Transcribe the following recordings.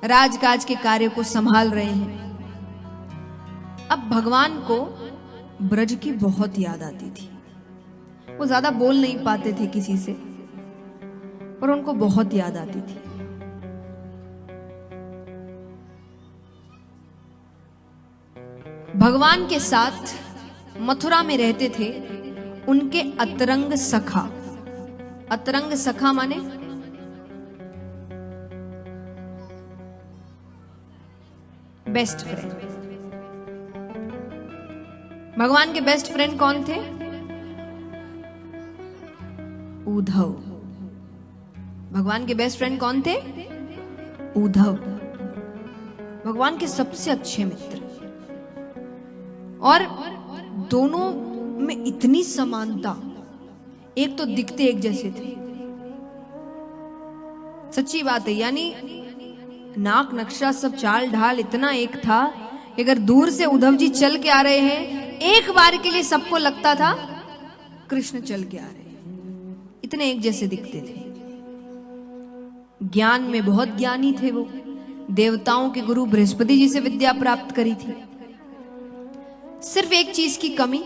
राजकाज के कार्य को संभाल रहे हैं। अब भगवान को ब्रज की बहुत याद आती थी। वो ज्यादा बोल नहीं पाते थे किसी से, पर उनको बहुत याद आती थी। भगवान के साथ मथुरा में रहते थे उनके अतरंग सखा। अतरंग सखा माने बेस्ट फ्रेंड। भगवान के बेस्ट फ्रेंड कौन थे? उद्धव। भगवान के बेस्ट फ्रेंड कौन थे? उद्धव। भगवान के सबसे अच्छे मित्र। और दोनों में इतनी समानता, एक तो दिखते एक जैसे थे। सच्ची बात है, यानी नाक नक्शा सब चाल ढाल इतना एक था कि अगर दूर से उद्धव जी चल के आ रहे हैं, एक बार के लिए सबको लगता था कृष्ण चल के आ रहे हैं। इतने एक जैसे दिखते थे। ज्ञान में बहुत ज्ञानी थे वो। देवताओं के गुरु बृहस्पति जी से विद्या प्राप्त करी थी। सिर्फ एक चीज की कमी,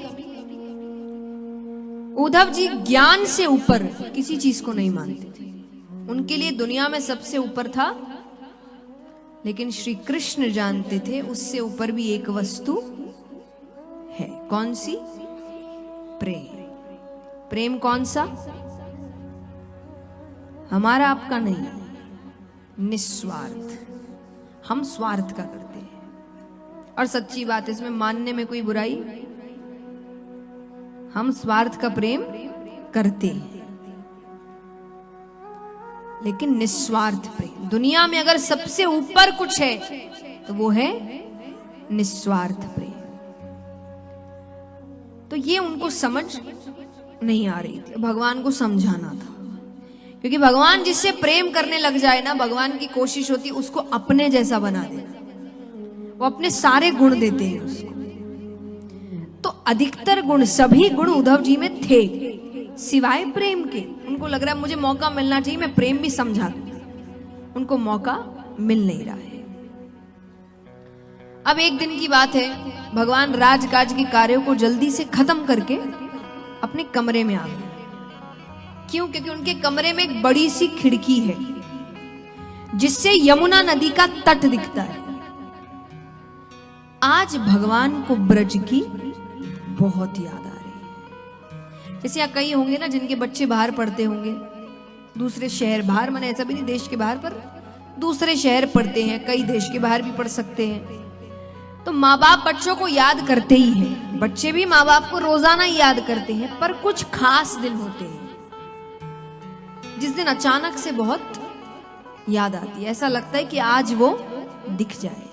उद्धव जी ज्ञान से ऊपर किसी चीज को नहीं मानते थे। उनके लिए दुनिया में सबसे ऊपर था, लेकिन श्री कृष्ण जानते थे उससे ऊपर भी एक वस्तु है। कौन सी? प्रेम। प्रेम कौन सा? हमारा आपका नहीं, निस्वार्थ। हम स्वार्थ का करते हैं, और सच्ची बात है, इसमें मानने में कोई बुराई। हम स्वार्थ का प्रेम करते हैं, लेकिन निस्वार्थ प्रेम। दुनिया में अगर सबसे ऊपर कुछ है तो वो है निस्वार्थ प्रेम। तो ये उनको समझ नहीं आ रही थी, भगवान को समझाना था। क्योंकि भगवान जिससे प्रेम करने लग जाए ना, भगवान की कोशिश होती उसको अपने जैसा बना देना। वो अपने सारे गुण देते हैं उसको। तो अधिकतर गुण, सभी गुण उद्धव जी में थे, सिवाय प्रेम के। उनको लग रहा है मुझे मौका मिलना चाहिए, मैं प्रेम भी समझा दूं। उनको मौका मिल नहीं रहा है। अब एक दिन की बात है, भगवान राजकाज के कार्यों को जल्दी से खत्म करके अपने कमरे में आ गए। क्यों? क्योंकि उनके कमरे में एक बड़ी सी खिड़की है जिससे यमुना नदी का तट दिखता है। आज भगवान को ब्रज की बहुत याद आ रही है। जैसे यहाँ कई होंगे ना जिनके बच्चे बाहर पढ़ते होंगे, दूसरे शहर, बाहर माने ऐसा भी नहीं देश के बाहर, पर दूसरे शहर पढ़ते हैं, कई देश के बाहर भी पढ़ सकते हैं। तो माँ बाप बच्चों को याद करते ही हैं, बच्चे भी माँ बाप को रोजाना याद करते हैं। पर कुछ खास दिन होते हैं जिस दिन अचानक से बहुत याद आती है। ऐसा लगता है कि आज वो दिख जाए।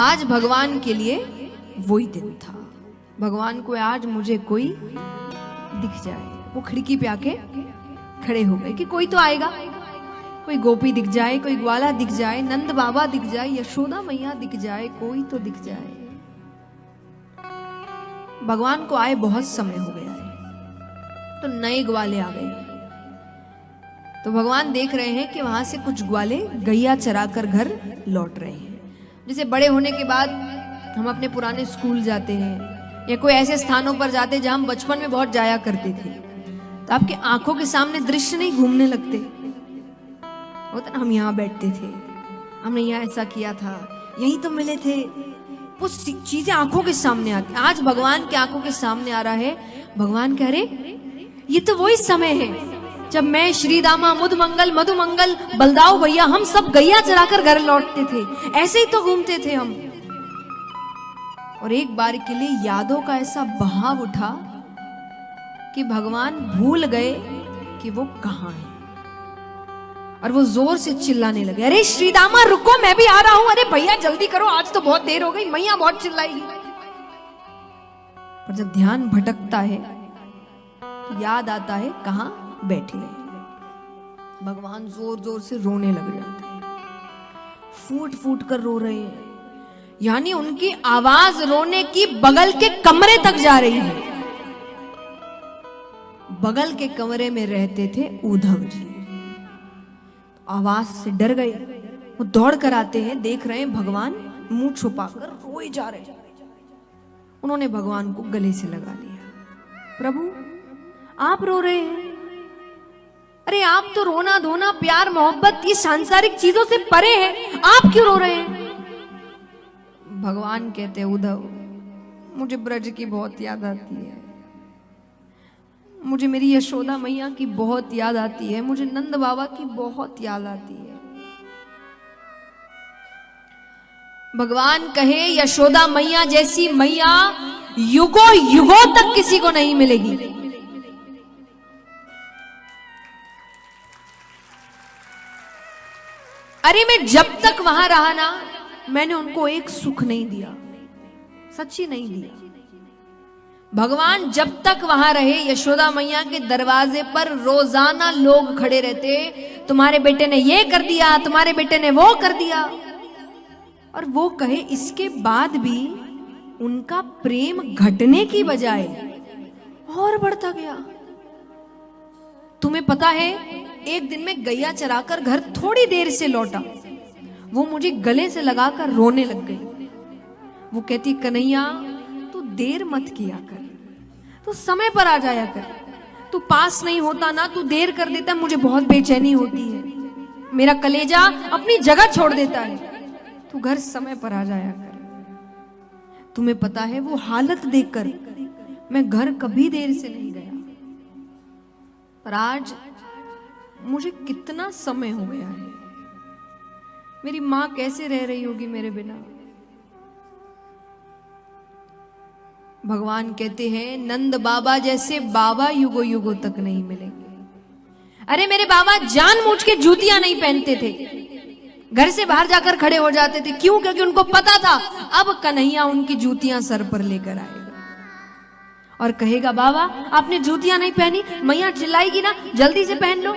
आज भगवान के लिए वही दिन था। भगवान को आज मुझे कोई दिख जाए। वो खिड़की पे आके खड़े हो गए कि कोई तो आएगा, कोई गोपी दिख जाए, कोई ग्वाला दिख जाए, नंद बाबा दिख जाए, यशोदा मैया दिख जाए, कोई तो दिख जाए। भगवान को आए बहुत समय हो गया है, तो नए ग्वाले आ गए। तो भगवान देख रहे हैं कि वहां से कुछ ग्वाले गैया चराकर घर लौट रहे हैं। जैसे बड़े होने के बाद हम अपने पुराने स्कूल जाते हैं या कोई ऐसे स्थानों पर जाते हैं जहां हम बचपन में बहुत जाया करते थे, तो आपके आंखों के सामने दृश्य नहीं घूमने लगते होता ना। हम यहाँ बैठते थे, हमने यहाँ ऐसा किया था, यही तो मिले थे, वो चीजें आंखों के सामने आती। आज भगवान के आंखों के सामने आ रहा है। भगवान कह रहे ये तो वही समय है जब मैं, श्री दामा, मुदमंगल, मधुमंगल, बलदाऊ भैया, हम सब गैया चराकर घर लौटते थे, ऐसे ही तो घूमते थे हम। और एक बार के लिए यादों का ऐसा बहाव उठा कि भगवान भूल गए कि वो कहां है। और वो जोर से चिल्लाने लगे, अरे श्रीदामा रुको, मैं भी आ रहा हूं, अरे भैया जल्दी करो, आज तो बहुत देर हो गई, मैया बहुत चिल्लाएगी। पर जब ध्यान भटकता है तो याद आता है कहां बैठे हैं। भगवान जोर जोर से रोने लग जाते हैं, फूट फूट कर रो रहे हैं। यानी उनकी आवाज रोने की बगल के कमरे तक जा रही है। बगल के कमरे में रहते थे उद्धव जी। आवाज से डर गए। वो दौड़ कर आते हैं, देख रहे हैं भगवान मुंह छुपाकर रोए जा रहे हैं। उन्होंने भगवान को गले से लगा लिया। प्रभु आप रो रहे हैं? अरे आप तो रोना धोना प्यार मोहब्बत ये सांसारिक चीजों से परे है, आप क्यों रो रहे हैं? भगवान कहते हैं उद्धव, मुझे ब्रज की बहुत याद आती है, मुझे मेरी यशोदा मैया की बहुत याद आती है, मुझे नंद बाबा की बहुत याद आती है। भगवान कहे यशोदा मैया जैसी मैया युगों युगों तक किसी को नहीं मिलेगी। अरे मैं जब तक वहां रहा ना, मैंने उनको एक सुख नहीं दिया, सच्ची नहीं दिया। भगवान जब तक वहां रहे, यशोदा मैया के दरवाजे पर रोजाना लोग खड़े रहते, तुम्हारे बेटे ने ये कर दिया, तुम्हारे बेटे ने वो कर दिया। और वो कहे इसके बाद भी उनका प्रेम घटने की बजाय और बढ़ता गया। तुम्हें पता है, एक दिन मैं गैया चराकर घर थोड़ी देर से लौटा, वो मुझे गले से लगाकर रोने लग गई। वो कहती कन्हैया तू देर मत किया कर, तू समय पर आ जाया कर, तू पास नहीं होता ना, तू देर कर देता, मुझे बहुत बेचैनी होती है, मेरा कलेजा अपनी जगह छोड़ देता है, तू घर समय पर आ जाया कर। तुम्हें पता है वो हालत देखकर मैं घर कभी देर से नहीं गया, पर आज मुझे कितना समय हो गया है, मेरी मां कैसे रह रही होगी मेरे बिना। भगवान कहते हैं नंद बाबा जैसे बाबा युगों युगों तक नहीं मिलेंगे। अरे मेरे बाबा जानबूझ के जूतियां नहीं पहनते थे, घर से बाहर जाकर खड़े हो जाते थे। क्यों? क्योंकि उनको पता था अब कन्हैया उनकी जूतियां सर पर लेकर आएगा और कहेगा बाबा आपने जूतियां नहीं पहनी, मैया चिल्लाएगी ना, जल्दी से पहन लो।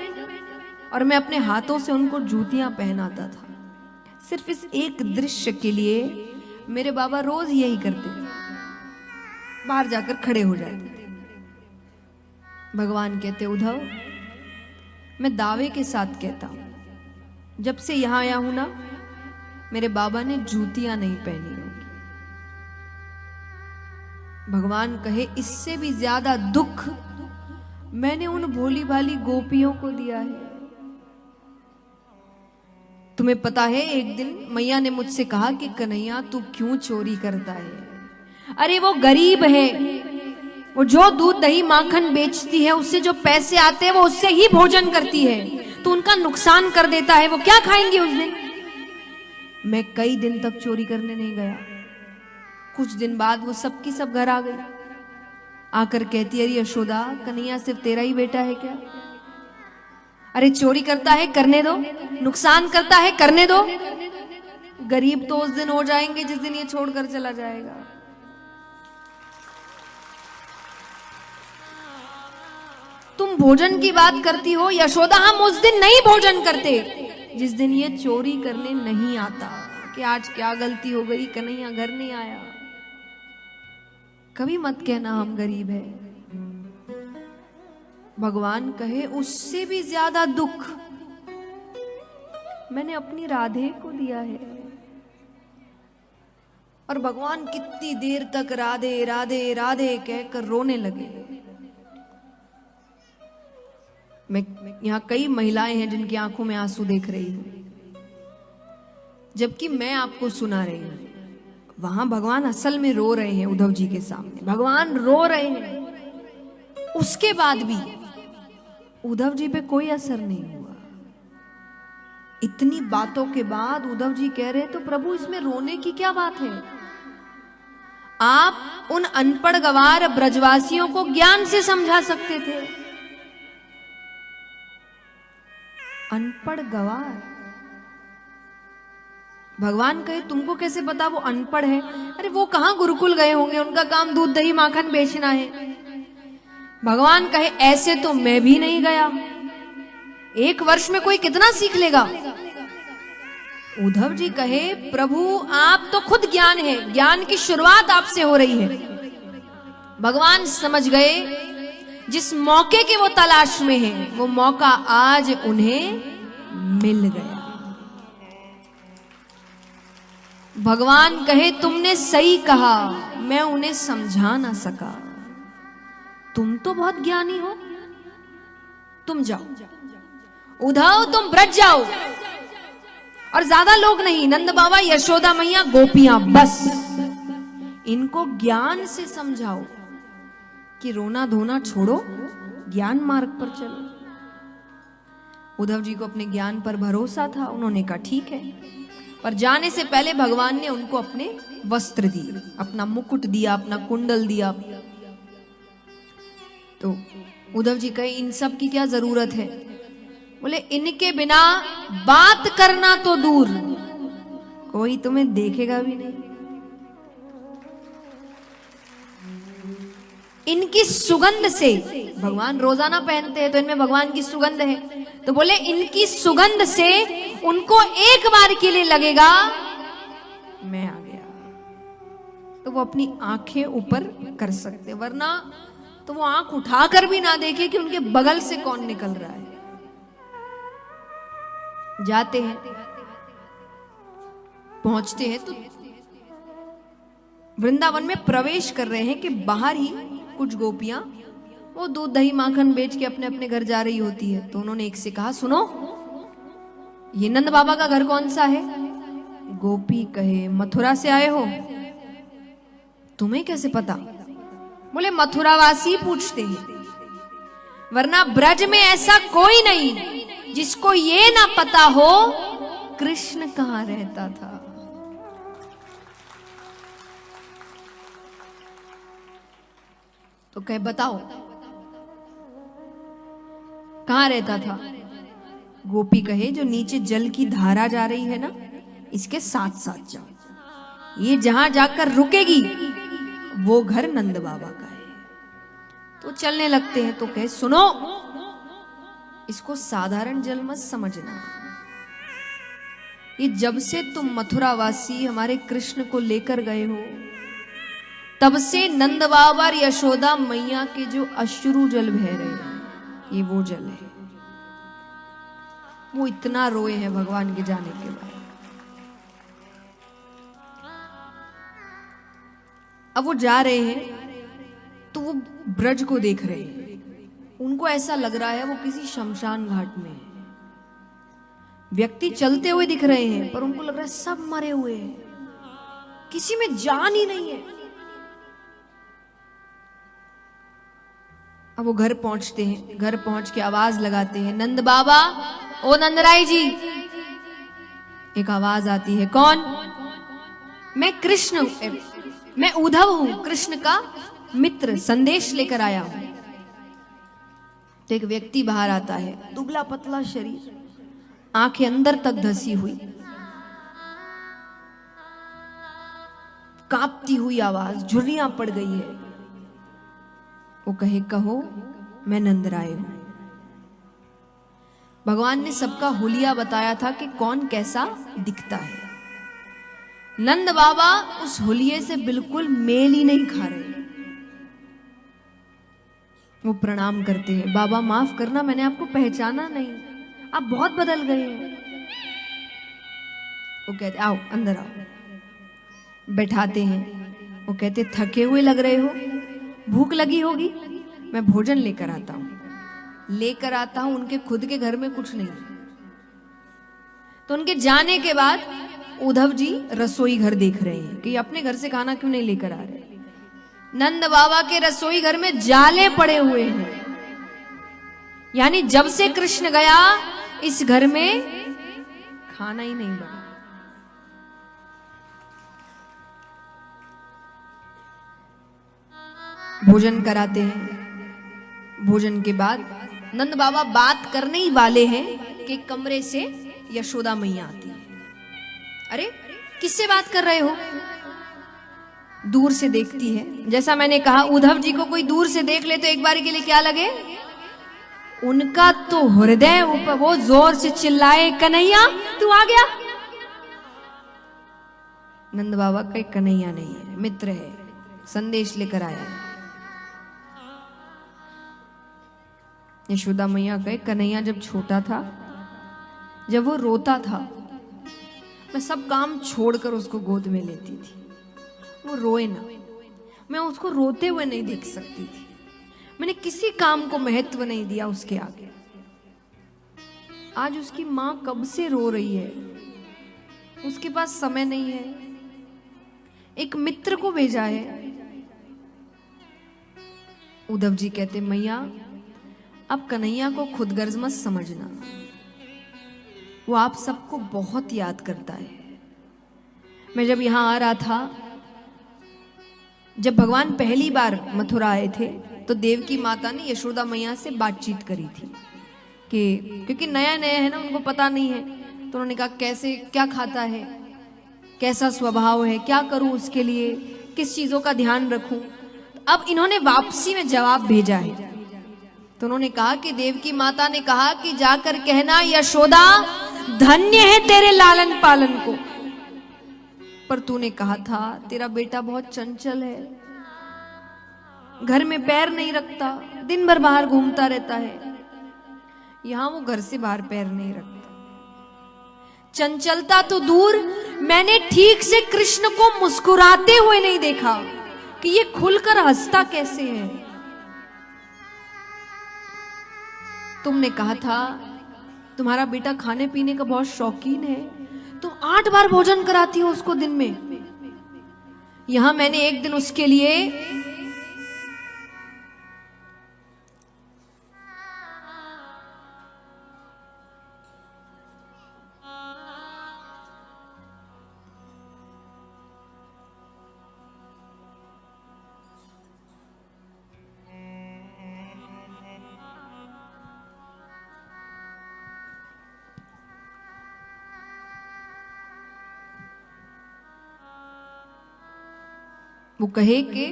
और मैं अपने हाथों से उनको जूतियां पहनाता था। सिर्फ इस एक दृश्य के लिए मेरे बाबा रोज यही करते थे, बाहर जाकर खड़े हो जाते थे। भगवान कहते उद्धव, मैं दावे के साथ कहता हूं, जब से यहां आया हूं ना, मेरे बाबा ने जूतियां नहीं पहनी होगी। भगवान कहे इससे भी ज्यादा दुख मैंने उन भोली भाली गोपियों को दिया है। तुम्हें पता है एक दिन मैया ने मुझसे कहा कि कन्हैया तू क्यों चोरी करता है? अरे वो गरीब है, वो जो दूध दही माखन बेचती है उससे जो पैसे आते हैं वो उससे ही भोजन करती है, तो उनका नुकसान कर देता है, वो क्या खाएंगे उस दिन? मैं कई दिन तक चोरी करने नहीं गया। कुछ दिन बाद वो सब की सब घर आ गई, आकर कहती अरे यशोदा कन्हैया सिर्फ तेरा ही बेटा है क्या? अरे चोरी करता है करने दो, नुकसान करता है करने दो, गरीब तो उस दिन हो जाएंगे जिस दिन ये छोड़कर चला जाएगा। तुम भोजन की बात करती हो यशोदा, हम उस दिन नहीं भोजन करते जिस दिन ये चोरी करने नहीं आता कि आज क्या गलती हो गई, कन्हैया घर नहीं आया। कभी मत कहना हम गरीब है। भगवान कहे उससे भी ज्यादा दुख मैंने अपनी राधे को दिया है। और भगवान कितनी देर तक राधे राधे राधे कहकर रोने लगे। मैं यहां कई महिलाएं हैं जिनकी आंखों में आंसू देख रही हूं, जबकि मैं आपको सुना रही हूं। वहां भगवान असल में रो रहे हैं उद्धव जी के सामने, भगवान रो रहे हैं। उसके बाद भी उद्धव जी पे कोई असर नहीं हुआ। इतनी बातों के बाद उद्धव जी कह रहे हैं तो प्रभु इसमें रोने की क्या बात है? आप उन अनपढ़ गवार ब्रजवासियों को ज्ञान से समझा सकते थे। अनपढ़ गवार, भगवान कहे तुमको कैसे पता वो अनपढ़ है? अरे वो कहां गुरुकुल गए होंगे, उनका काम दूध दही माखन बेचना है। भगवान कहे ऐसे तो मैं भी नहीं गया, एक वर्ष में कोई कितना सीख लेगा। उद्धव जी कहे प्रभु आप तो खुद ज्ञान है, ज्ञान की शुरुआत आपसे हो रही है। भगवान समझ गए जिस मौके के वो तलाश में हैं, वो मौका आज उन्हें मिल गया। भगवान कहे तुमने सही कहा, मैं उन्हें समझा ना सका। तुम तो बहुत ज्ञानी हो, तुम जाओ, उद्धव तुम ब्रज जाओ, और ज्यादा लोग नहीं, नंद बाबा, यशोदा मैया, गोपियां, बस इनको ज्ञान से समझाओ कि रोना धोना छोड़ो, ज्ञान मार्ग पर चलो। उद्धव जी को अपने ज्ञान पर भरोसा था, उन्होंने कहा ठीक है। पर जाने से पहले भगवान ने उनको अपने वस्त्र दिए, अपना मुकुट दिया, अपना कुंडल दिया। तो उद्धव जी कहे इन सब की क्या जरूरत है? बोले इनके बिना बात करना तो दूर, कोई तुम्हें देखेगा भी नहीं। इनकी सुगंध से, भगवान रोजाना पहनते हैं तो इनमें भगवान की सुगंध है, तो बोले इनकी सुगंध से उनको एक बार के लिए लगेगा मैं आ गया, तो वो अपनी आंखें ऊपर कर सकते, वरना तो वो आंख उठाकर भी ना देखे कि उनके बगल से कौन निकल रहा है। जाते हैं, पहुंचते हैं तो वृंदावन में प्रवेश कर रहे हैं कि बाहर ही कुछ गोपियां वो दूध दही माखन बेच के अपने अपने घर जा रही होती है। तो उन्होंने एक से कहा सुनो, ये नंद बाबा का घर कौन सा है? गोपी कहे मथुरा से आए हो। तुम्हें कैसे पता? बोले मथुरावासी पूछते हैं, वरना ब्रज में ऐसा कोई नहीं जिसको ये ना पता हो कृष्ण कहां रहता था। तो कहे बताओ कहां रहता था? गोपी कहे जो नीचे जल की धारा जा रही है ना, इसके साथ साथ जाओ, ये जहां जाकर रुकेगी वो घर नंद बाबा का है। तो चलने लगते हैं। तो कहे सुनो, इसको साधारण जल मत समझना, ये जब से तुम मथुरावासी हमारे कृष्ण को लेकर गए हो, तब से नंद बाबा और यशोदा मैया के जो अश्रु जल बह रहे हैं, ये वो जल है। वो इतना रोए हैं भगवान के जाने के बाद। अब वो जा रहे हैं तो वो ब्रज को देख रहे हैं, उनको ऐसा लग रहा है वो किसी शमशान घाट में है। व्यक्ति चलते हुए दिख रहे हैं पर उनको लग रहा है सब मरे हुए हैं, किसी में जान ही नहीं है। अब वो घर पहुंचते हैं, घर पहुंच के आवाज लगाते हैं, नंद बाबा, ओ नंदराय जी। एक आवाज आती है, कौन? मैं कृष्ण, मैं उद्धव हूं, कृष्ण का मित्र, संदेश लेकर आया हूं। तो एक व्यक्ति बाहर आता है, दुबला पतला शरीर, आंखें अंदर तक धसी हुई, कांपती हुई आवाज, झुर्रियां पड़ गई है। वो कहे कहो मैं नंदराय हूं। भगवान ने सबका हुलिया बताया था कि कौन कैसा दिखता है। नंद बाबा उस हुलिये से बिल्कुल मेल ही नहीं खा रहे। वो प्रणाम करते हैं, बाबा माफ करना, मैंने आपको पहचाना नहीं, आप बहुत बदल गए हैं। वो कहते आओ अंदर आओ, बैठाते हैं। वो कहते थके हुए लग रहे हो, भूख लगी होगी, मैं भोजन लेकर आता हूं। लेकर आता हूं, उनके खुद के घर में कुछ नहीं। तो उनके जाने के बाद उद्धव जी रसोई घर देख रहे हैं कि अपने घर से खाना क्यों नहीं लेकर आ रहे। नंद बाबा के रसोई घर में जाले पड़े हुए हैं, यानी जब से कृष्ण गया इस घर में खाना ही नहीं बना। भोजन कराते हैं। भोजन के बाद नंद बाबा बात करने ही वाले हैं कि कमरे से यशोदा मैया आती है। अरे किससे बात कर रहे हो? दूर से देखती है। जैसा मैंने कहा, उद्धव जी को कोई दूर से देख ले तो एक बार के लिए क्या लगे, उनका तो हृदय ऊपर, वो जोर से चिल्लाए कन्हैया तू आ गया। नंद बाबा का कन्हैया नहीं है, मित्र है, संदेश लेकर आया है। यशोदा मैया कहे कन्हैया जब छोटा था जब वो रोता था मैं सब काम छोड़कर उसको गोद में लेती थी, वो रोए ना, मैं उसको रोते हुए नहीं देख सकती थी। मैंने किसी काम को महत्व नहीं दिया उसके आगे। आज उसकी माँ कब से रो रही है, उसके पास समय नहीं है, एक मित्र को भेजा है। उद्धव जी कहते मैया अब कन्हैया को खुदगर्ज मत समझना, वो आप सबको बहुत याद करता है। मैं जब यहां आ रहा था, जब भगवान पहली बार मथुरा आए थे तो देवकी माता ने यशोदा मैया से बातचीत करी थी कि क्योंकि नया नया है ना, उनको पता नहीं है, तो उन्होंने कहा कैसे क्या खाता है, कैसा स्वभाव है, क्या करूं उसके लिए, किस चीजों का ध्यान रखूं। अब इन्होंने वापसी में जवाब भेजा है, तो उन्होंने कहा कि देवकी माता ने कहा कि जाकर कहना यशोदा धन्य है तेरे लालन पालन को, पर तूने कहा था तेरा बेटा बहुत चंचल है, घर में पैर नहीं रखता, दिन भर बाहर घूमता रहता है। यहां वो घर से बाहर पैर नहीं रखता। चंचलता तो दूर, मैंने ठीक से कृष्ण को मुस्कुराते हुए नहीं देखा कि ये खुलकर हंसता कैसे है। तुमने कहा था तुम्हारा बेटा खाने पीने का बहुत शौकीन है, तुम 8 बार भोजन कराती हो उसको दिन में। यहां मैंने एक दिन उसके लिए वो कहे कि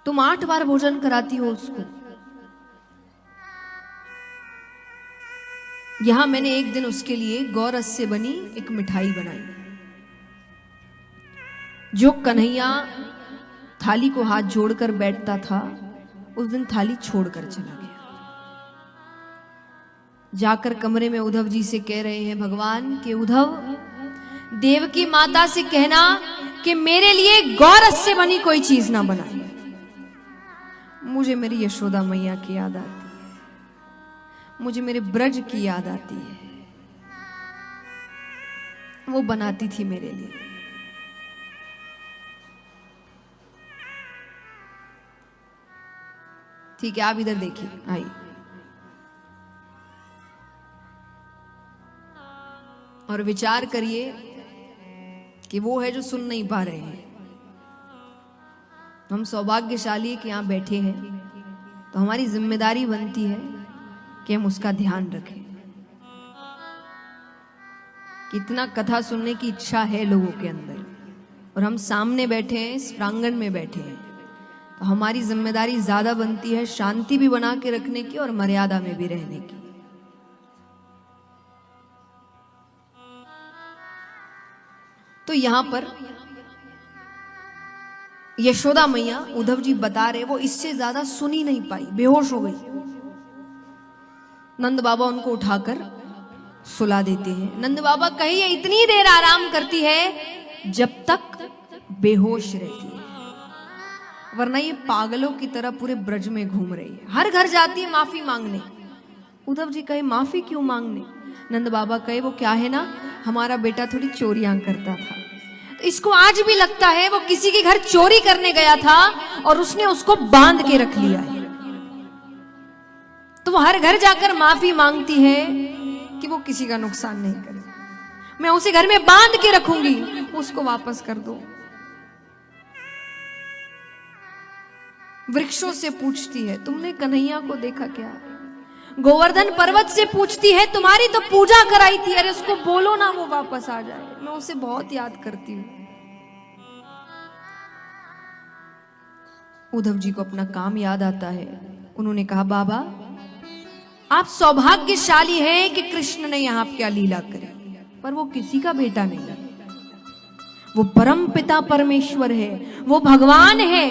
तुम 8 बार भोजन कराती हो उसको। यहां मैंने एक दिन उसके लिए गौरस से बनी एक मिठाई बनाई। जो कन्हैया थाली को हाथ जोड़कर बैठता था, उस दिन थाली छोड़कर चला गया। जाकर कमरे में उद्धव जी से कह रहे हैं भगवान के उद्धव देवकी माता से कहना कि मेरे लिए गौरस से बनी कोई चीज ना बनाए। मुझे मेरी यशोदा मैया की याद आती है, मुझे मेरे ब्रज की याद आती है, वो बनाती थी मेरे लिए। ठीक है, आप इधर देखिए, आइए। और विचार करिए कि वो है जो सुन नहीं पा रहे हैं। हम सौभाग्यशाली है कि यहां बैठे हैं, तो हमारी जिम्मेदारी बनती है कि हम उसका ध्यान रखें। कितना कथा सुनने की इच्छा है लोगों के अंदर, और हम सामने बैठे हैं, इस प्रांगण में बैठे हैं, तो हमारी जिम्मेदारी ज्यादा बनती है शांति भी बना के रखने की और मर्यादा में भी रहने की। तो यहां पर यशोदा मैया, उद्धव जी बता रहे, वो इससे ज्यादा सुन ही नहीं पाई, बेहोश हो गई। नंद बाबा उनको उठाकर सुला देते हैं। नंद बाबा कहिए इतनी देर आराम करती है जब तक बेहोश रहती है, वरना ये पागलों की तरह पूरे ब्रज में घूम रही है, हर घर जाती है माफी मांगने। उद्धव जी कहे माफी क्यों मांगने? नंद बाबा कहे वो क्या है ना, हमारा बेटा थोड़ी चोरियां करता था, तो इसको आज भी लगता है वो किसी के घर चोरी करने गया था और उसने उसको बांध के रख लिया है। तो वो हर घर जाकर माफी मांगती है कि वो किसी का नुकसान नहीं करे, मैं उसे घर में बांध के रखूंगी, उसको वापस कर दो। वृक्षों से पूछती है तुमने कन्हैया को देखा क्या? गोवर्धन पर्वत से पूछती है तुम्हारी तो पूजा कराई थी, अरे उसको बोलो ना वो वापस आ जाए, मैं उसे बहुत याद करती हूं। उद्धव जी को अपना काम याद आता है। उन्होंने कहा बाबा आप सौभाग्यशाली हैं कि कृष्ण ने यहां क्या लीला करी, पर वो किसी का बेटा नहीं है, वो परम पिता परमेश्वर है, वो भगवान है।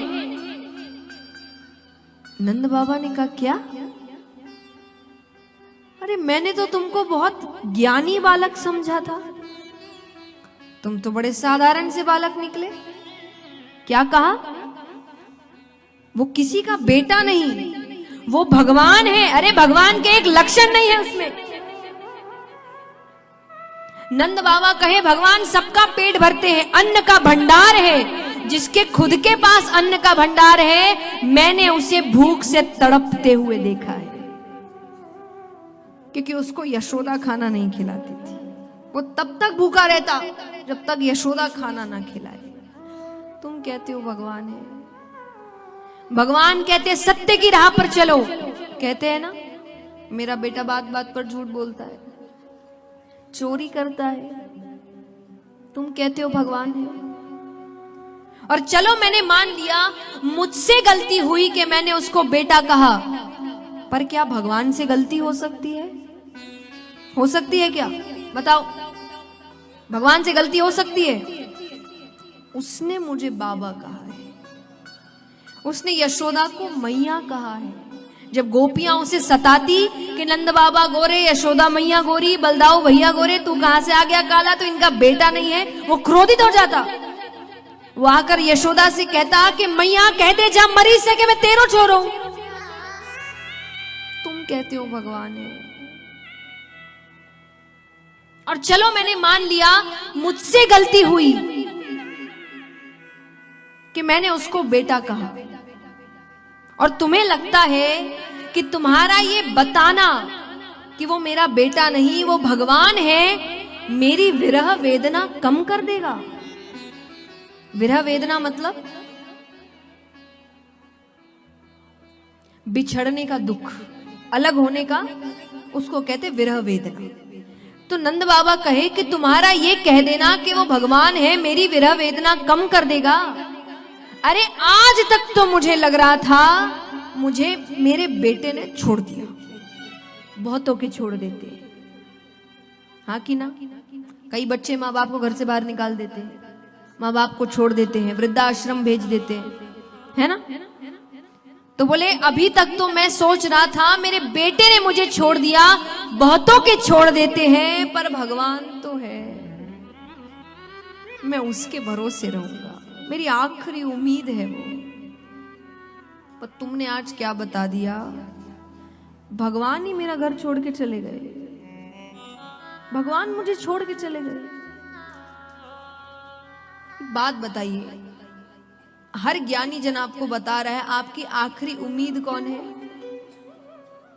नंद बाबा ने कहा क्या? अरे मैंने तो तुमको बहुत ज्ञानी बालक समझा था, तुम तो बड़े साधारण से बालक निकले। क्या कहा? वो किसी का बेटा नहीं, वो भगवान है। अरे भगवान के एक लक्षण नहीं है उसमें। नंद बाबा कहे भगवान सबका पेट भरते हैं, अन्न का भंडार है। जिसके खुद के पास अन्न का भंडार है, मैंने उसे भूख से तड़पते हुए देखा है, क्योंकि उसको यशोदा खाना नहीं खिलाती थी। वो तब तक भूखा रहता जब तक यशोदा खाना ना खिलाए। तुम कहते हो भगवान है, भगवान कहते सत्य की राह पर चलो। कहते हैं ना, मेरा बेटा बात बात पर झूठ बोलता है, चोरी करता है। तुम कहते हो भगवान है। और चलो मैंने मान लिया मुझसे गलती हुई कि मैंने उसको बेटा कहा, पर क्या भगवान से गलती हो सकती है? हो सकती है क्या? बताओ, भगवान से गलती हो सकती है? उसने मुझे बाबा कहा है, उसने यशोदा को मैया कहा है। जब गोपियां उसे सताती कि नंद बाबा गोरे, यशोदा मैया गोरी, बलदाऊ भैया गोरे, तू कहां से आ गया काला, तो इनका बेटा नहीं है, वो क्रोधित हो जाता। वो आकर यशोदा से कहता कि मैया कहते जा मरी से कि मैं तेरो छोरो। तुम कहते हो भगवान है। और चलो मैंने मान लिया मुझसे गलती हुई कि मैंने उसको बेटा कहा, और तुम्हें लगता है कि तुम्हारा ये बताना कि वो मेरा बेटा नहीं, वो भगवान है, मेरी विरह वेदना कम कर देगा। विरह वेदना मतलब बिछड़ने का दुख, अलग होने का, उसको कहते विरह वेदना। तो नंद बाबा कहे कि तुम्हारा ये कह देना कि वो भगवान है मेरी विरह वेदना कम कर देगा। अरे आज तक तो मुझे लग रहा था मुझे मेरे बेटे ने छोड़ दिया। बहुतों के छोड़ देते हैं, हाँ कि ना? कई बच्चे माँ बाप को घर से बाहर निकाल देते हैं, माँ बाप को छोड़ देते हैं, वृद्धाश्रम भेज देते हैं, है ना? तो बोले अभी तक तो मैं सोच रहा था मेरे बेटे ने मुझे छोड़ दिया। बहुतों के छोड़ देते हैं, पर भगवान तो है, मैं उसके भरोसे रहूंगा, मेरी आखिरी उम्मीद है वो। पर तुमने आज क्या बता दिया? भगवान ही मेरा घर छोड़ के चले गए, भगवान मुझे छोड़ के चले गए। बात बताइए, हर ज्ञानी जन आपको बता रहा है आपकी आखिरी उम्मीद कौन है?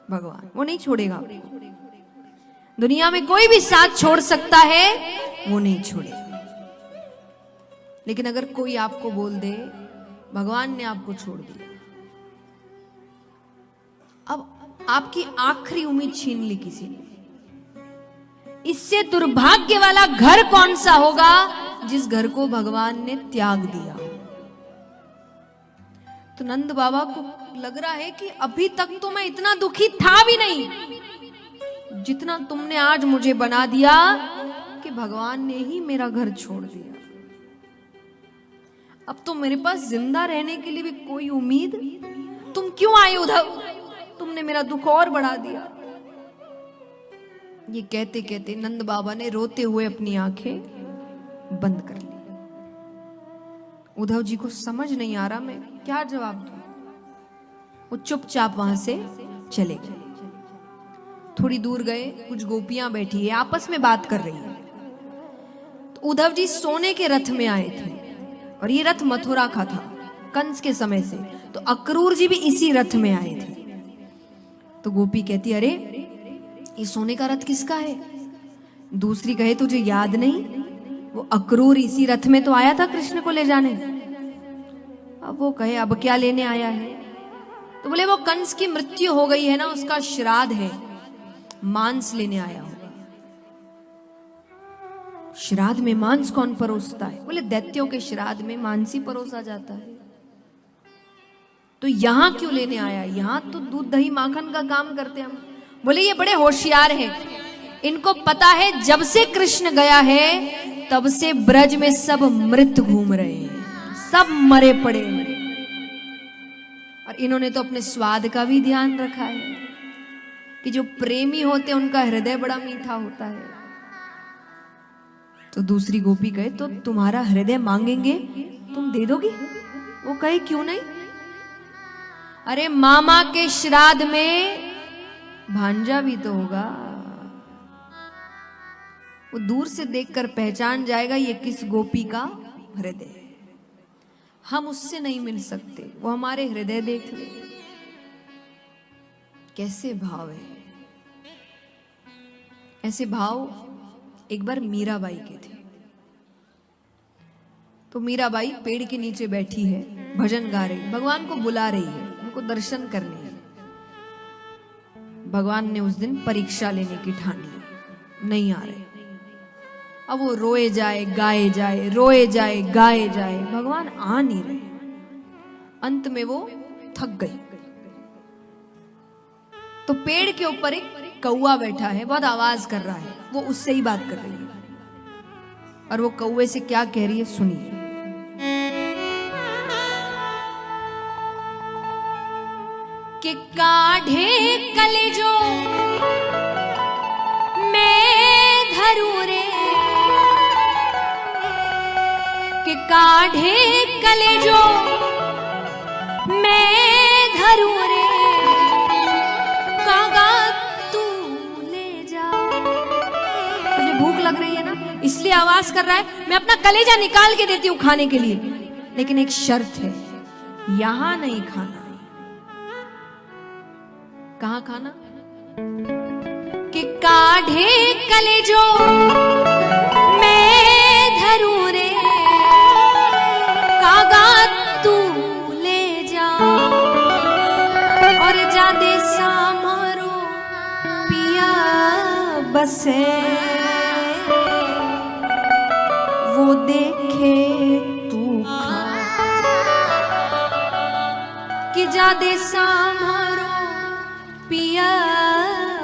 भगवान। वो नहीं छोड़ेगा आपको। दुनिया में कोई भी साथ छोड़ सकता है, वो नहीं छोड़ेगा। लेकिन अगर कोई आपको बोल दे भगवान ने आपको छोड़ दिया, अब आपकी आखिरी उम्मीद छीन ली किसी ने, इससे दुर्भाग्य वाला घर कौन सा होगा जिस घर को भगवान ने त्याग दिया। तो नंद बाबा को लग रहा है कि अभी तक तो मैं इतना दुखी था भी नहीं जितना तुमने आज मुझे बना दिया कि भगवान ने ही मेरा घर छोड़ दिया। अब तो मेरे पास जिंदा रहने के लिए भी कोई उम्मीद। तुम क्यों आए उधर? तुमने मेरा दुख और बढ़ा दिया। ये कहते कहते नंद बाबा ने रोते हुए अपनी आंखें बंद कर ली। उद्धव जी को समझ नहीं आ रहा मैं क्या जवाब दूं। वो चुपचाप वहां से चले गए। थोड़ी दूर गए, कुछ गोपियां बैठी है, आपस में बात कर रही है। तो उद्धव जी सोने के रथ में आए थे, और ये रथ मथुरा का था कंस के समय से। तो अक्रूर जी भी इसी रथ में आए थे। तो गोपी कहती, अरे ये सोने का रथ किसका है? दूसरी कहे, तुझे याद नहीं, वो अक्रूर इसी रथ में तो आया था कृष्ण को ले जाने। अब वो कहे, अब क्या लेने आया है? तो बोले, वो कंस की मृत्यु हो गई है ना, उसका श्राद्ध है, मांस लेने आया होगा। श्राद्ध में मांस कौन परोसता है? बोले, दैत्यों के श्राद्ध में मांस ही परोसा जाता है। तो यहां क्यों लेने आया? यहां तो दूध दही माखन का काम करते हैं हम। बोले, ये बड़े होशियार हैं, इनको पता है जब से कृष्ण गया है तब से ब्रज में सब मृत घूम रहे हैं, सब मरे पड़े हैं। और इन्होंने तो अपने स्वाद का भी ध्यान रखा है कि जो प्रेमी होते हैं उनका हृदय बड़ा मीठा होता है। तो दूसरी गोपी कहे तो तुम्हारा हृदय मांगेंगे तुम दे दोगी? वो कहे क्यों नहीं, अरे मामा के श्राद्ध में भांजा भी तो होगा, वो दूर से देखकर पहचान जाएगा ये किस गोपी का हृदय है। हम उससे नहीं मिल सकते, वो हमारे हृदय देख ले। कैसे भाव है, ऐसे भाव एक बार मीराबाई के थे। तो मीराबाई पेड़ के नीचे बैठी है, भजन गा रही, भगवान को बुला रही है, उनको दर्शन करने हैं। भगवान ने उस दिन परीक्षा लेने की ठान ली, नहीं आ रहे। अब वो रोए जाए गाए जाए, रोए जाए गाए जाए, भगवान आ नहीं रहे। अंत में वो थक गई। तो पेड़ के ऊपर एक कौवा बैठा है, बहुत आवाज कर रहा है, वो उससे ही बात कर रही है। और वो कौवे से क्या कह रही है सुनिए। कि काढ़े कलेजो मैं धरूं रे, कि काढ़े कलेजो मैं धरूं रे, कागा तू ले जा। मुझे भूख लग रही है ना, इसलिए आवाज कर रहा है, मैं अपना कलेजा निकाल के देती हूँ खाने के लिए, लेकिन एक शर्त है, यहां नहीं खाना। कहां खाना? कि काढ़े कलेजो मैं धरूं रे, कागा तू ले जा। और जा दे सामारो पिया बसे, वो देखे तू खा। कि जा दे सामारो पिया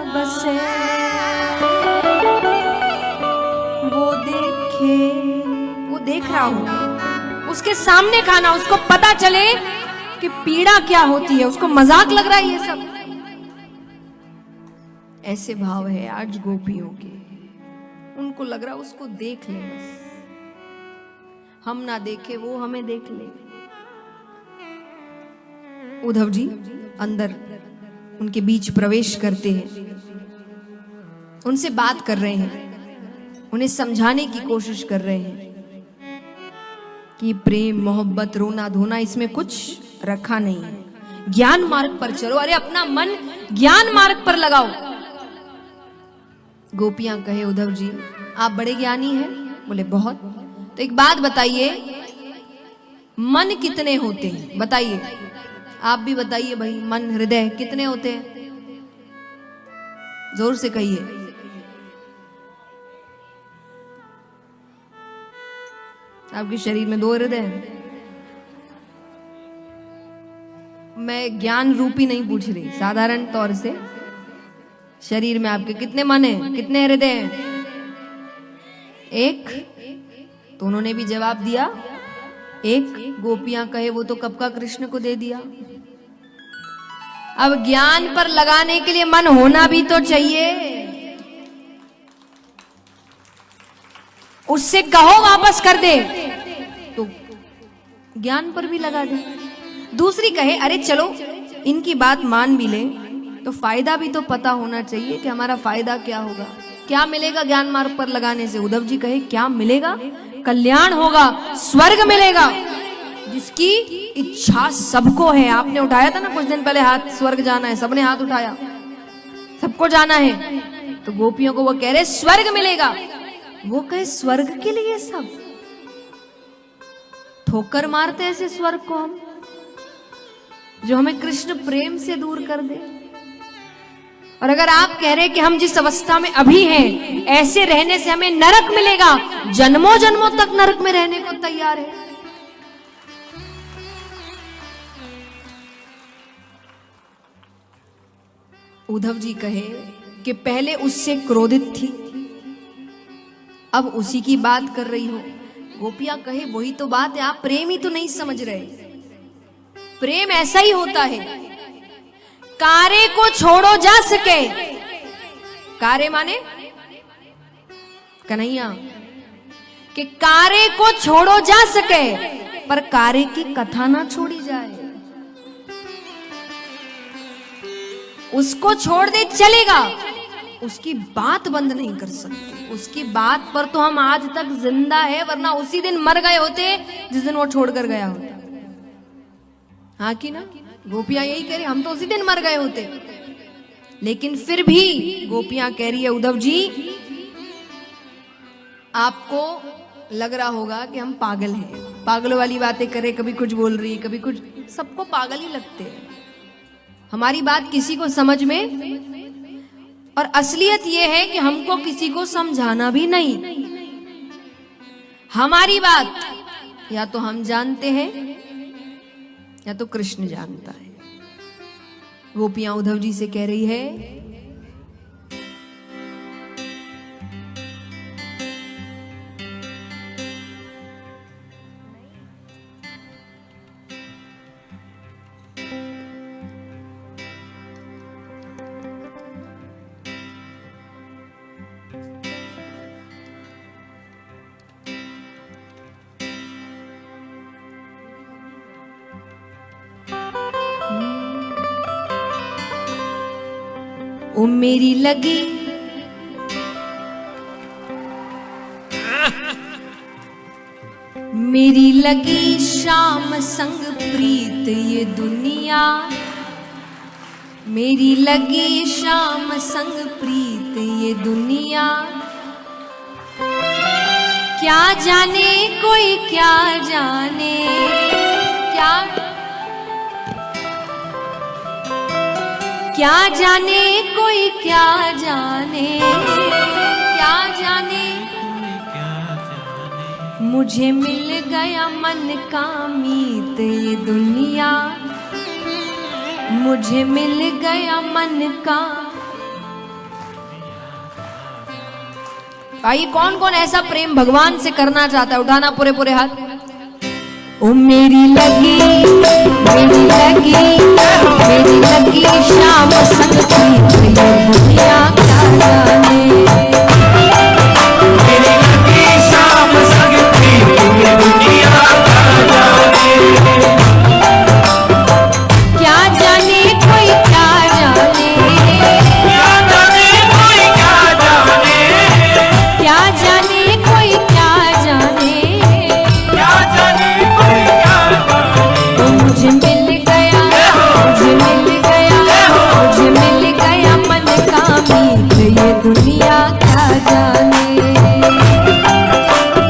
बसे, वो देखे, वो देख रहा हूं, उसके सामने खाना, उसको पता चले कि पीड़ा क्या होती है, उसको मजाक लग रहा है ये सब। ऐसे भाव है आज गोपियों के, उनको लग रहा उसको देख ले बस, हम ना देखे वो हमें देख ले। उद्धव जी अंदर उनके बीच प्रवेश करते हैं, उनसे बात कर रहे हैं, उन्हें समझाने की कोशिश कर रहे हैं कि प्रेम मोहब्बत रोना धोना इसमें कुछ रखा नहीं है, ज्ञान मार्ग पर चलो, अरे अपना मन ज्ञान मार्ग पर लगाओ। गोपियां कहे उद्धव जी आप बड़े ज्ञानी हैं, बोले बहुत। तो एक बात बताइए, मन कितने होते हैं बताइए, आप भी बताइए भाई, मन हृदय कितने होते हैं? जोर से कहिए। आपके शरीर में 2 हृदय हैं। मैं ज्ञान रूपी नहीं पूछ रही, साधारण तौर से शरीर में आपके कितने मन हैं, कितने हृदय हैं? 1। तो उन्होंने भी जवाब दिया 1। गोपियां कहे वो तो कब का कृष्ण को दे दिया। अब ज्ञान पर लगाने के लिए मन होना भी तो चाहिए, उससे कहो वापस कर दे तो ज्ञान पर भी लगा दे। दूसरी कहे अरे चलो इनकी बात मान भी ले तो फायदा भी तो पता होना चाहिए कि हमारा फायदा क्या होगा, क्या मिलेगा ज्ञान मार्ग पर लगाने से। उद्धव जी कहे क्या मिलेगा? कल्याण होगा, स्वर्ग मिलेगा, जिसकी इच्छा सबको है। आपने उठाया था ना कुछ दिन पहले हाथ, स्वर्ग जाना है, सबने हाथ उठाया, सबको जाना है। तो गोपियों को वो कह रहे स्वर्ग मिलेगा, वो कहे स्वर्ग के लिए सब ठोकर मारते ऐसे स्वर्ग को हम, जो हमें कृष्ण प्रेम से दूर कर दे। और अगर आप कह रहे कि हम जिस अवस्था में अभी हैं ऐसे रहने से हमें नरक मिलेगा, जन्मों जन्मों तक नरक में रहने को तैयार है। उद्धव जी कहे कि पहले उससे क्रोधित थी, अब उसी की बात कर रही हो। गोपियां कहे वही तो बात है, आप प्रेम ही तो नहीं समझ रहे। प्रेम ऐसा ही होता है, कारे को छोड़ो जा सके कारे माने कन्हैया, कि कारे को छोड़ो जा सके पर कारे की कथा ना छोड़ी जाए। उसको छोड़ दे चलेगा, उसकी बात बंद नहीं कर सकते। उसकी बात पर तो हम आज तक जिंदा है, वरना उसी दिन मर गए होते जिस दिन वो छोड़कर गया होता। हाँ कि ना? गोपियां यही कह रही, हम तो उसी दिन मर गए होते। लेकिन फिर भी गोपियां कह रही है उद्धव जी, आपको लग रहा होगा कि हम पागल हैं, पागलों वाली बातें करें, कभी कुछ बोल रही, कभी कुछ। सबको पागल ही लगते हैं, हमारी बात किसी को समझ में। और असलियत यह है कि हमको किसी को समझाना भी नहीं, हमारी बात या तो हम जानते हैं या तो कृष्ण जानता है। गोपियां उद्धव जी से कह रही है, ओ मेरी लगी मेरी लगी शाम संग प्रीत ये दुनिया, मेरी लगी शाम संग प्रीत ये दुनिया। क्या जाने कोई क्या जाने, क्या जाने कोई क्या जाने, क्या जाने मुझे मिल गया मन का मीत ये दुनिया, मुझे मिल गया मन का। भाई कौन कौन ऐसा प्रेम भगवान से करना चाहता है? उठाना पूरे पूरे हाथ। ओ मेरी लगी मेरी लगी मेरी लगी शाम संग प्रीत ये दुनिया, क्या जाने मेरी लगी शाम संग प्रीत ये दुनिया, क्या जाने कोई क्या जाने, क्या जाने कोई क्या जाने, क्या जाने कोई क्या जाने, क्या जाने कोई क्या जाने। तो मुझे मिल गया, मुझे मिल गया, मुझे मिल गया मन का मीत ये दुनिया, क्या जाने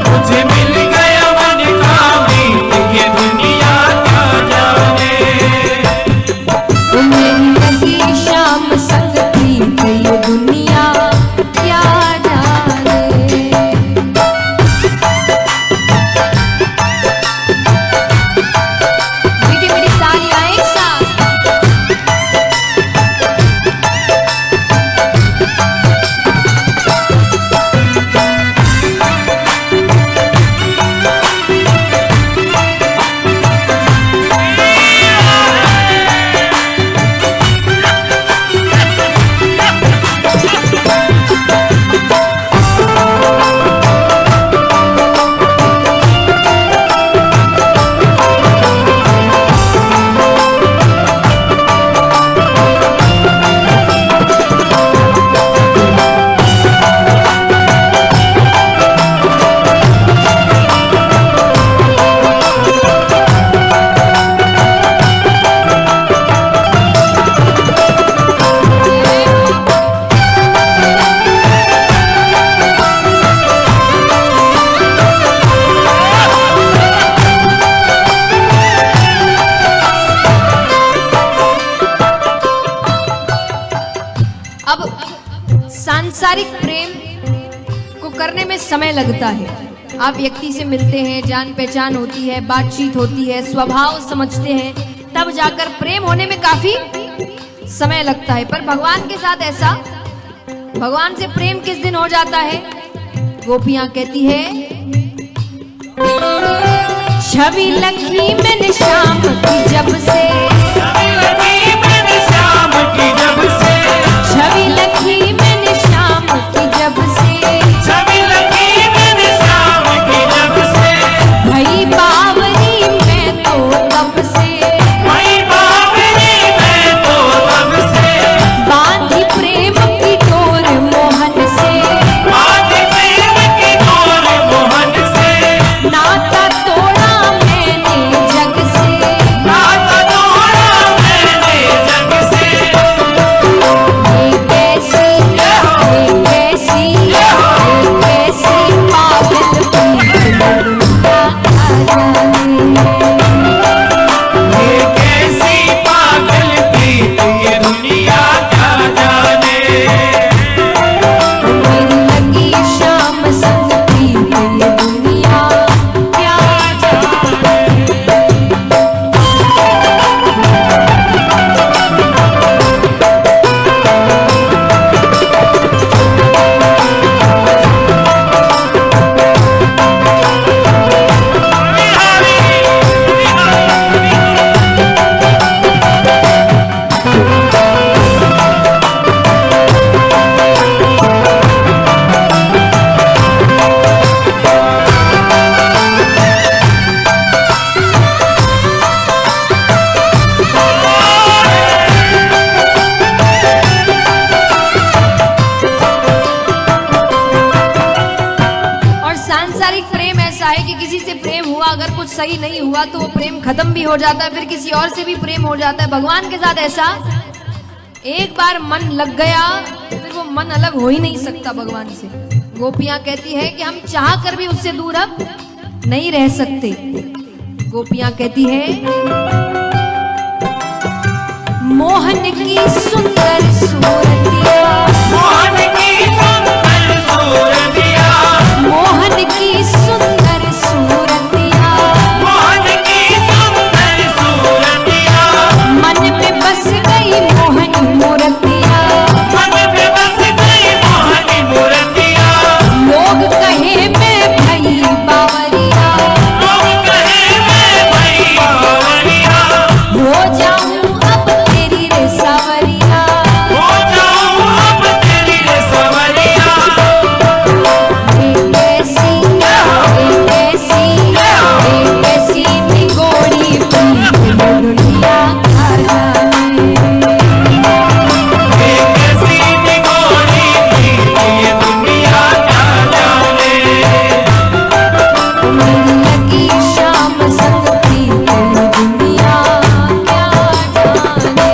मुझे मिल गया मन का मीत ये दुनिया, क्या जाने। ओ मेरी लगी शाम संग प्रीत ये दुनिया, क्या जाने। मीठी मीठी तालियां एक साथ। अब सांसारिक प्रेम को करने में समय लगता है। आप व्यक्ति से मिलते हैं, जान पहचान होती है, बातचीत होती है, स्वभाव समझते हैं, तब जाकर प्रेम होने में काफी समय लगता है। पर भगवान के साथ ऐसा, भगवान से प्रेम किस दिन हो जाता है? गोपियां कहती है, छवि लगी मैंने शाम की जब से, छवि लगी मैंने शाम की जब से, छवि लगी मैंने शाम कि किसी से प्रेम हुआ, अगर कुछ सही नहीं हुआ तो वो प्रेम खत्म भी हो जाता है, फिर किसी और से भी प्रेम हो जाता है। भगवान के साथ ऐसा, एक बार मन लग गया फिर वो मन अलग हो ही नहीं सकता भगवान से। गोपियां कहती है कि हम चाह कर भी उससे दूर अब नहीं रह सकते। गोपियां कहती है, मोहन की सुंदर सूरतिया, मोहन की सुंदर सूरतिया, मोहन की सुंदर सूरतिया, मोहन की सुंदर सूरतिया, मन में बस गई मोहन मूर्तिया, मन पे बस गई मोहन मूर्तिया, लोग कहे मैं भई बावरिया, लोग कहे मैं भई बावरिया, हो जाऊं अब तेरी रे सावरिया, हो जाऊं अब तेरी रे सवरिया। एक ऐसी निगोड़ी पली दुनिया आ जाने। एक ऐसी निगोरी थी ये दुनिया क्या जाने। मेरी लगी शाम संग थी तेरी दुनिया क्या जाने।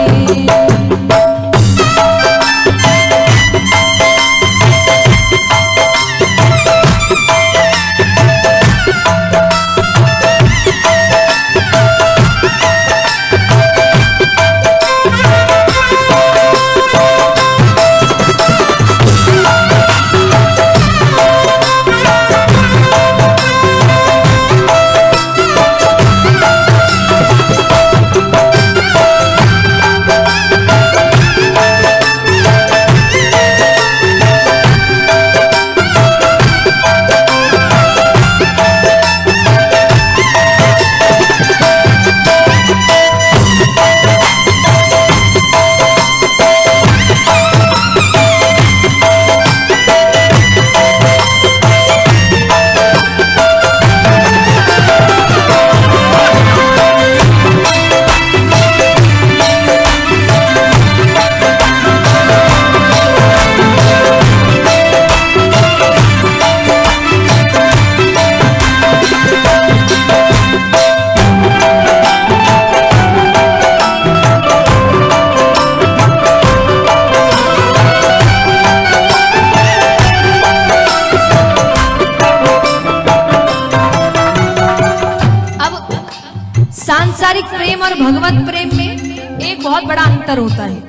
सांसारिक प्रेम और भगवत प्रेम में एक बहुत बड़ा अंतर होता है।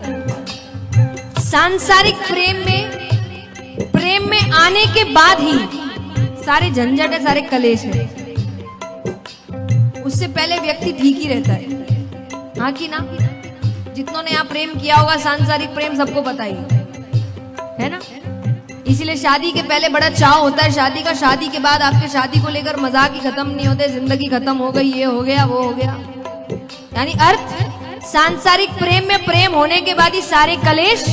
सांसारिक प्रेम में आने के बाद ही सारे झंझट है, सारे कलेश है। उससे पहले व्यक्ति ठीक ही रहता है, हाँ कि ना? जितनों ने यहाँ प्रेम किया होगा, सांसारिक प्रेम सबको पता ही है ना। इसीलिए शादी के पहले बड़ा चाव होता है शादी का, शादी के बाद आपके शादी को लेकर मजाक ही खत्म नहीं होते, जिंदगी खत्म हो गई, ये हो गया वो हो गया। यानी अर्थ, सांसारिक प्रेम में प्रेम होने के बाद ही सारे कलेश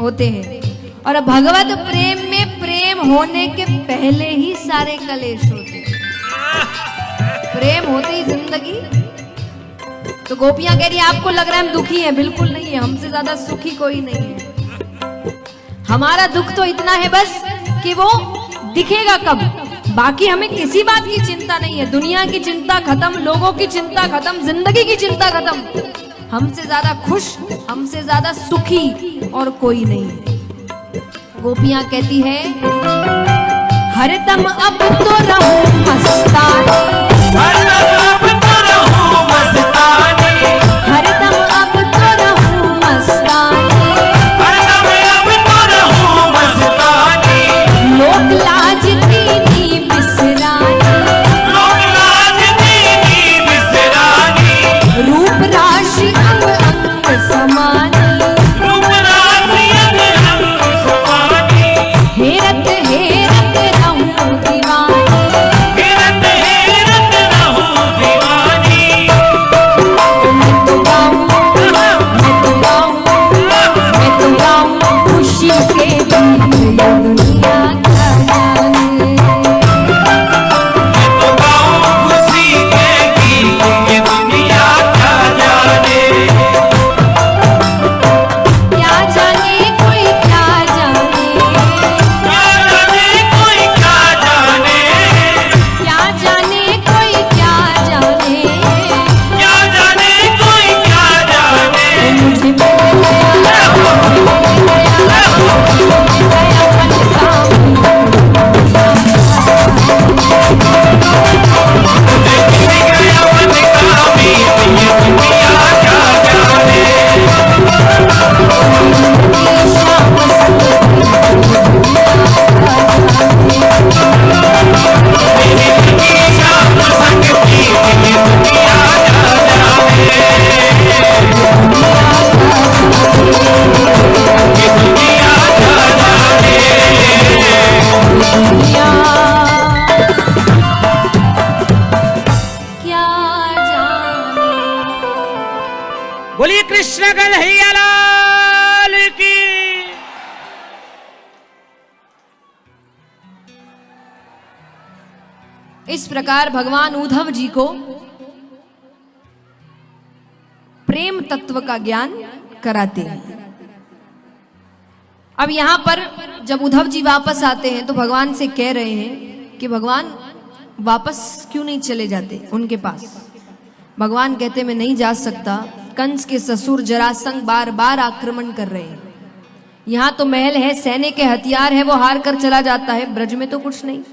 होते हैं, और भगवत प्रेम में प्रेम होने के पहले ही सारे कलेश होते हैं। प्रेम होते ही जिंदगी। तो गोपियां कह रही है आपको लग रहा है हम दुखी हैं, बिल्कुल नहीं है, हमसे ज्यादा सुखी कोई नहीं है। हमारा दुख तो इतना है बस कि वो दिखेगा कब, बाकी हमें किसी बात की चिंता नहीं है। दुनिया की चिंता खत्म, लोगों की चिंता खत्म, जिंदगी की चिंता खत्म। हमसे ज्यादा खुश, हमसे ज्यादा सुखी और कोई नहीं है। गोपियां कहती है, हरदम अब तो रहूं मस्तानी, हरदम अब तो रहूं मस्तानी, हरदम अब तो रहूं मस्तानी, हरदम अब तो रहूं मस्तानी, लोक लाज दीनी बिसरानी, लोक लाज दीनी बिसरानी, रूप राशि अंग अंग समानी, रूप राशि अंग अंग समानी, हेरत हेरत रहूं दीवानी, हेरत हेरत रहूं इस प्रकार भगवान उद्धव जी को प्रेम तत्व का ज्ञान कराते हैं। अब यहां पर जब उद्धव जी वापस आते हैं तो भगवान से कह रहे हैं कि भगवान वापस क्यों नहीं चले जाते उनके पास। भगवान कहते मैं नहीं जा सकता, कंस के ससुर जरासंध बार बार आक्रमण कर रहे हैं। यहां तो महल है, सैन्य के हथियार है, वो हार कर चला जाता है, ब्रज में तो कुछ नहीं,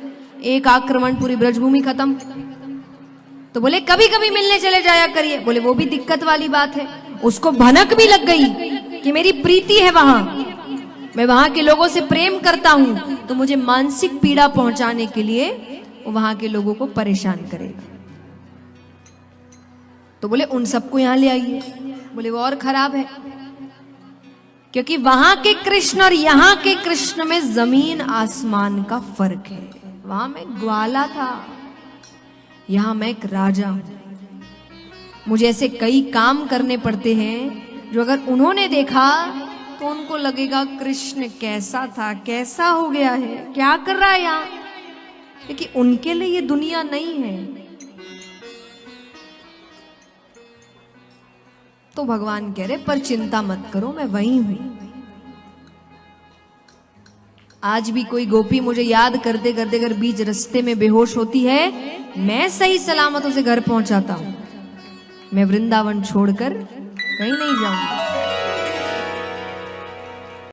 एक आक्रमण पूरी ब्रजभूमि खत्म। तो बोले कभी कभी मिलने चले जाया करिए। बोले वो भी दिक्कत वाली बात है, उसको भनक भी लग गई कि मेरी प्रीति है वहां, मैं वहां के लोगों से प्रेम करता हूं, तो मुझे मानसिक पीड़ा पहुंचाने के लिए वो वहां के लोगों को परेशान करेगा। तो बोले उन सबको यहां ले आइए। बोले वो और खराब है, क्योंकि वहां के कृष्ण और यहां के कृष्ण में जमीन आसमान का फर्क है। वहां मैं ग्वाला था, यहां मैं एक राजा हूं। मुझे ऐसे कई काम करने पड़ते हैं जो अगर उन्होंने देखा तो उनको लगेगा कृष्ण कैसा था, कैसा हो गया है, क्या कर रहा है यहां, क्योंकि उनके लिए ये दुनिया नहीं है। तो भगवान कह रहे पर चिंता मत करो, मैं वही हूं। आज भी कोई गोपी मुझे याद करते करते अगर बीच रास्ते में बेहोश होती है, मैं सही सलामत उसे घर पहुंचाता हूं। मैं वृंदावन छोड़कर कहीं नहीं जाऊंगा।